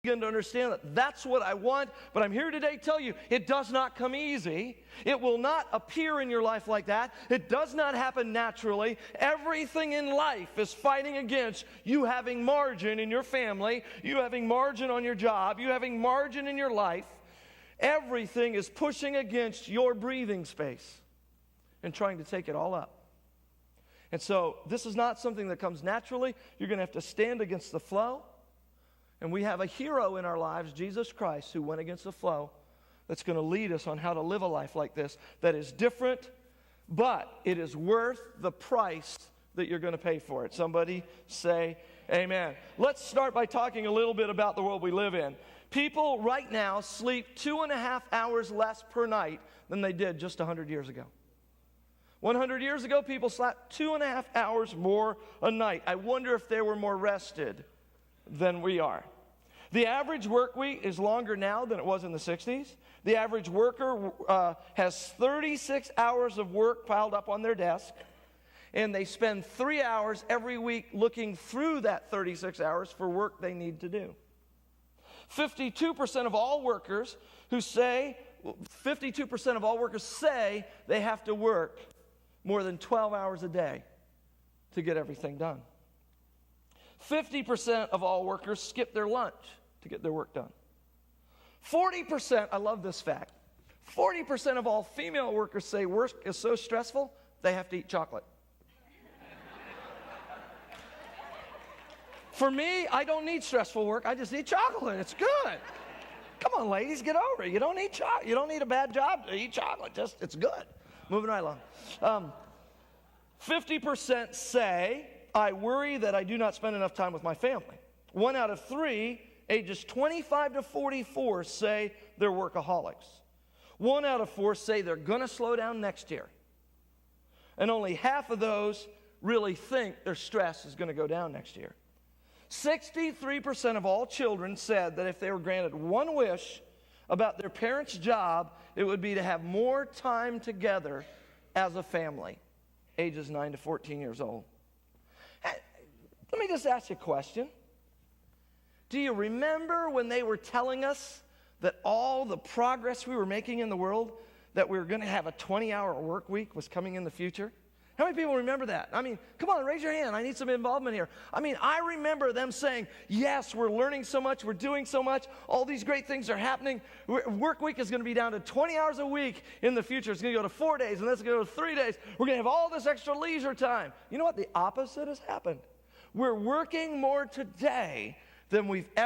begin to understand that that's what I want, but I'm here today to tell you it does not come easy. It will not appear in your life like that. It does not happen naturally. Everything in life is fighting against you having margin in your family, you having margin on your job, you having margin in your life. Everything is pushing against your breathing space and trying to take it all up. And so this is not something that comes naturally. You're going to have to stand against the flow. And we have a hero in our lives, Jesus Christ, who went against the flow, that's going to lead us on how to live a life like this that is different, but it is worth the price that you're going to pay for it. Somebody say amen. Let's start by talking a little bit about the world we live in. People right now sleep 2.5 hours less per night than they did just 100 years ago. 100 years ago, people slept 2.5 hours more a night. I wonder if they were more rested than we are. The average work week is longer now than it was in the 60s. The average worker has 36 hours of work piled up on their desk, and they spend 3 hours every week looking through that 36 hours for work they need to do. 52% of all workers say they have to work more than 12 hours a day to get everything done. 50% of all workers skip their lunch to get their work done. 40%, I love this fact, 40% of all female workers say work is so stressful, they have to eat chocolate. For me, I don't need stressful work. I just eat chocolate. It's good. Come on, ladies, get over it. You don't need chocolate. You don't need a bad job to eat chocolate. It's good. Moving right along. 50% say, I worry that I do not spend enough time with my family. 1 out of 3, ages 25 to 44, say they're workaholics. 1 out of 4 say they're going to slow down next year. And only half of those really think their stress is going to go down next year. 63% of all children said that if they were granted one wish about their parents' job, it would be to have more time together as a family, ages 9 to 14 years old. Let me just ask you a question. Do you remember when they were telling us that all the progress we were making in the world, that we were going to have a 20-hour work week was coming in the future? How many people remember that? I mean, come on, raise your hand. I need some involvement here. I mean, I remember them saying, yes, we're learning so much, we're doing so much, all these great things are happening. Work week is going to be down to 20 hours a week in the future. It's going to go to 4 days, and then it's going to go to 3 days. We're going to have all this extra leisure time. You know what? The opposite has happened. We're working more today than we've ever